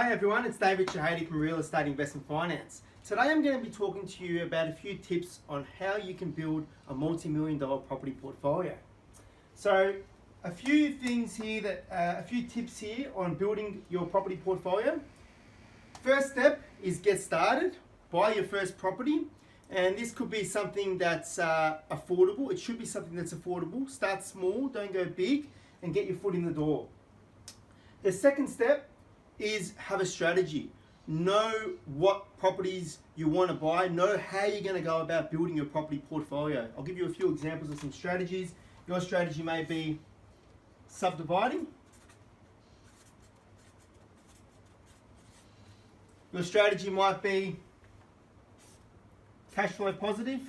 Hi everyone, it's David Shahady from Real Estate Investment Finance. Today I'm going to be talking to you about a few tips on how you can build a multi-million dollar property portfolio. So a few things here a few tips here on building your property portfolio. First step is get started, buy your first property, and this could be something that's affordable. It should be something that's affordable. Start small, don't go big, and get your foot in the door. The second step is have a strategy. Know what properties you want to buy, know how you're going to go about building your property portfolio. I'll give you a few examples of some strategies. Your strategy may be subdividing. Your strategy might be cash flow positive.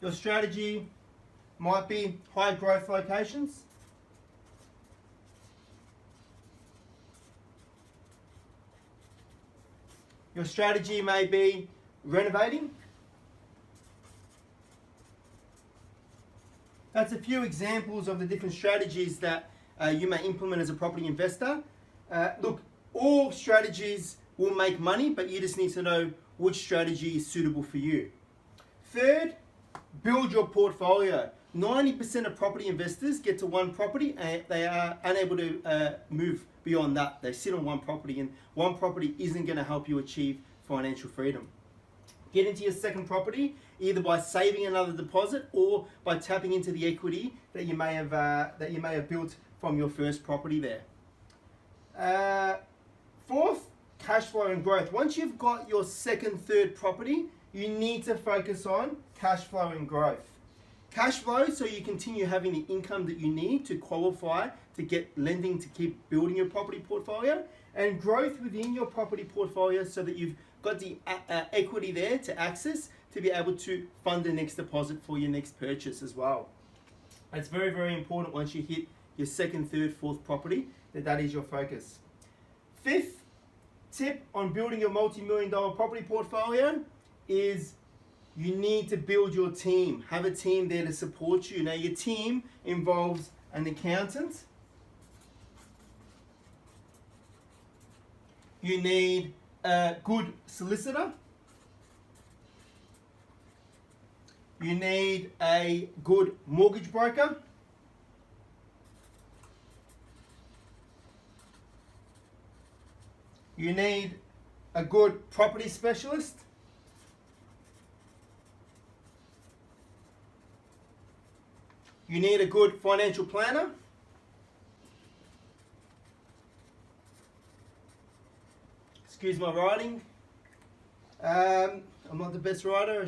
Your strategy might be high growth locations. Your strategy may be renovating. That's a few examples of the different strategies that you may implement as a property investor. Look, all strategies will make money, but you just need to know which strategy is suitable for you. Third, build your portfolio. 90% of property investors get to one property and they are unable to move beyond that. They sit on one property, and one property isn't going to help you achieve financial freedom. Get into your second property either by saving another deposit or by tapping into the equity that you may have built from your first property there. Fourth, cash flow and growth. Once you've got your second, third property, you need to focus on cash flow and growth. Cash flow, so you continue having the income that you need to qualify to get lending to keep building your property portfolio, and growth within your property portfolio so that you've got the equity there to access to be able to fund the next deposit for your next purchase as well. It's very, very important once you hit your second, third, fourth property that is your focus. Fifth tip on building your multi-million dollar property portfolio is you need to build your team. Have a team there to support you. Now, your team involves an accountant. You need a good solicitor. You need a good mortgage broker. You need a good property specialist. You need a good financial planner. Excuse my writing. I'm not the best writer.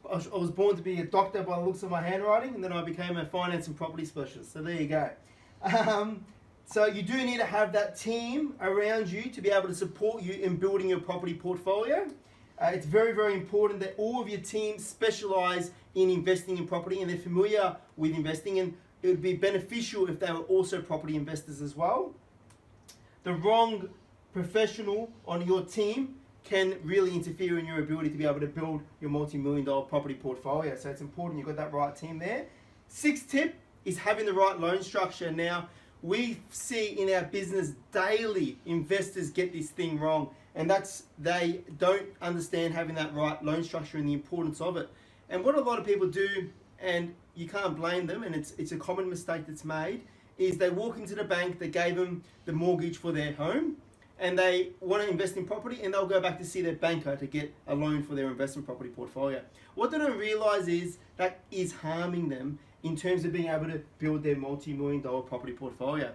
I was born to be a doctor by the looks of my handwriting, and then I became a finance and property specialist. So there you go. So you do need to have that team around you to be able to support you in building your property portfolio. It's very, very important that all of your teams specialize in investing in property and they're familiar with investing, and it would be beneficial if they were also property investors as well. The wrong professional on your team can really interfere in your ability to be able to build your multi-million dollar property portfolio. So it's important you've got that right team there. Sixth tip is having the right loan structure. Now, we see in our business daily investors get this thing wrong, and they don't understand having that right loan structure and the importance of it. And what a lot of people do, and you can't blame them, and it's a common mistake that's made, is they walk into the bank that gave them the mortgage for their home, and they want to invest in property, and they'll go back to see their banker to get a loan for their investment property portfolio. What they don't realize is that is harming them in terms of being able to build their multi-million dollar property portfolio.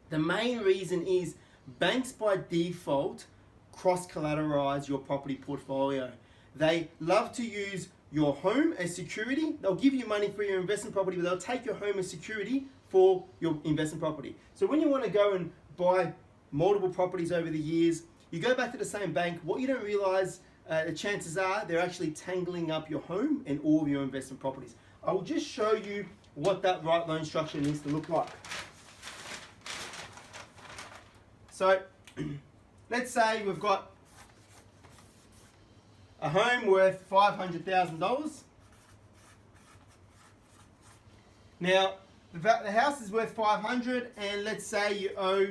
The main reason is banks by default cross-collateralize your property portfolio. They love to use your home as security. They'll give you money for your investment property, but they'll take your home as security for your investment property. So when you want to go and buy multiple properties over the years, you go back to the same bank. What you don't realize, the chances are they're actually tangling up your home and all of your investment properties. I will just show you what that right loan structure needs to look like. So let's say we've got a home worth $500,000. Now, The house is worth $500, and let's say you owe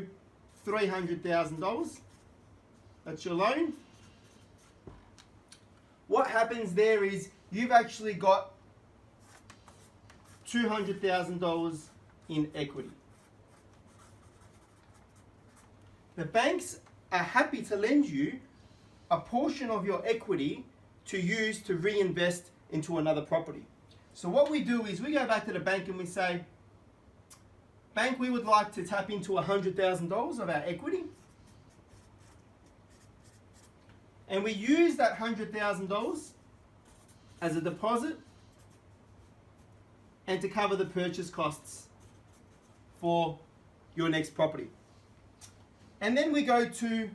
$300,000. That's your loan. What happens there is you've actually got $200,000 in equity. The banks are happy to lend you a portion of your equity to use to reinvest into another property. So what we do is we go back to the bank and we say, bank, we would like to tap into $100,000 of our equity. And we use that $100,000 as a deposit and to cover the purchase costs for your next property. And then we go to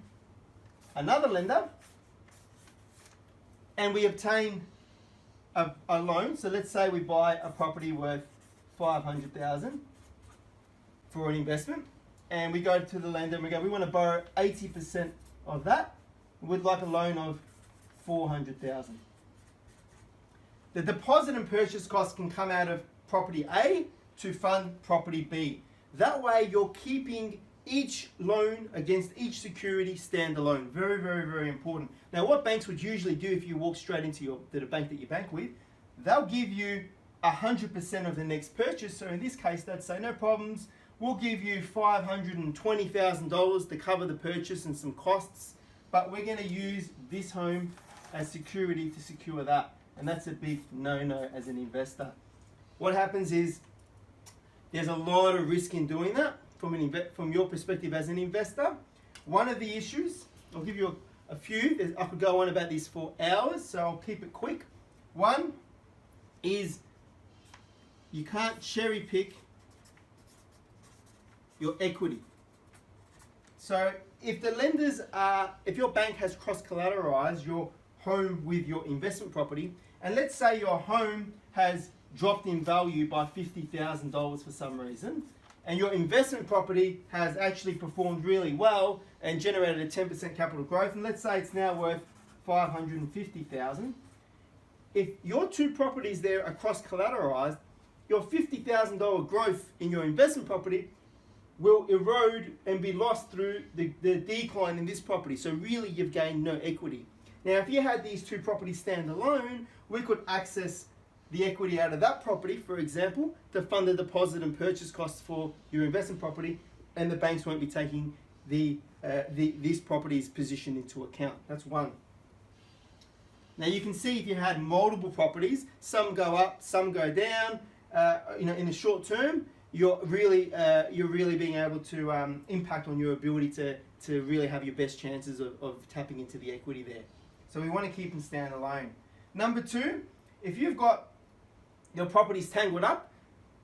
another lender and we obtain a loan. So let's say we buy a property worth $500,000 for an investment, and we go to the lender and we go, we want to borrow 80% of that. We'd like a loan of $400,000. The deposit and purchase costs can come out of property A to fund property B. That way you're keeping each loan against each security standalone. Very, very, very important. Now, what banks would usually do if you walk straight into the bank that you bank with, they'll give you 100% of the next purchase. So in this case, they'd say, no problems, we'll give you $520,000 to cover the purchase and some costs, but we're going to use this home as security to secure that. And that's a big no-no as an investor. What happens is there's a lot of risk in doing that from your perspective as an investor. One of the issues, I'll give you a few, I could go on about this for hours, so I'll keep it quick. One is you can't cherry pick your equity. So if the lenders if your bank has cross-collateralized your home with your investment property, and let's say your home has dropped in value by $50,000 for some reason, and your investment property has actually performed really well and generated a 10% capital growth, and let's say it's now worth $550,000. If your two properties there are cross-collateralized, your $50,000 growth in your investment property will erode and be lost through the decline in this property. So really you've gained no equity. Now if you had these two properties stand alone, we could access the equity out of that property, for example, to fund the deposit and purchase costs for your investment property, and the banks won't be taking this property's position into account. That's one. Now you can see if you had multiple properties, some go up, some go down. In the short term, you're really being able to impact on your ability to really have your best chances of tapping into the equity there. So we want to keep them standalone. Number two, if you've got your property's tangled up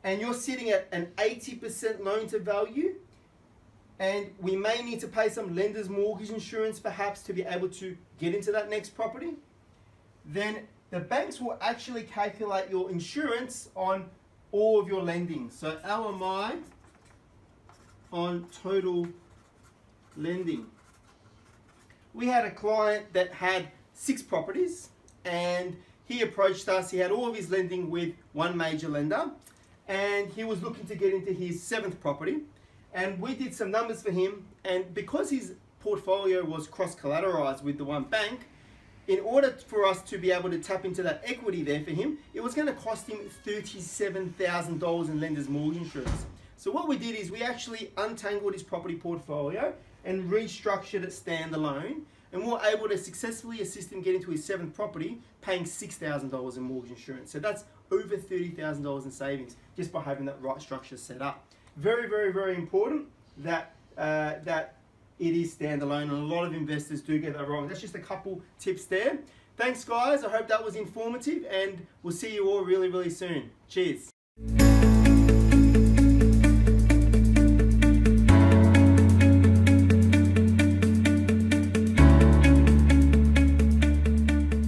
and you're sitting at an 80% loan to value, and we may need to pay some lender's mortgage insurance perhaps to be able to get into that next property, then the banks will actually calculate your insurance on all of your lending. So LMI on total lending. We had a client that had 6 properties, and he approached us. He had all of his lending with one major lender, and he was looking to get into his 7th property. And we did some numbers for him, and because his portfolio was cross-collateralized with the one bank, in order for us to be able to tap into that equity there for him, it was going to cost him $37,000 in lender's mortgage insurance. So what we did is we actually untangled his property portfolio and restructured it standalone, and we were able to successfully assist him get into his 7th property, paying $6,000 in mortgage insurance. So that's over $30,000 in savings just by having that right structure set up. Very, very, very important that it is standalone, and a lot of investors do get that wrong. That's just a couple tips there. Thanks guys, I hope that was informative, and we'll see you all really, really soon. Cheers.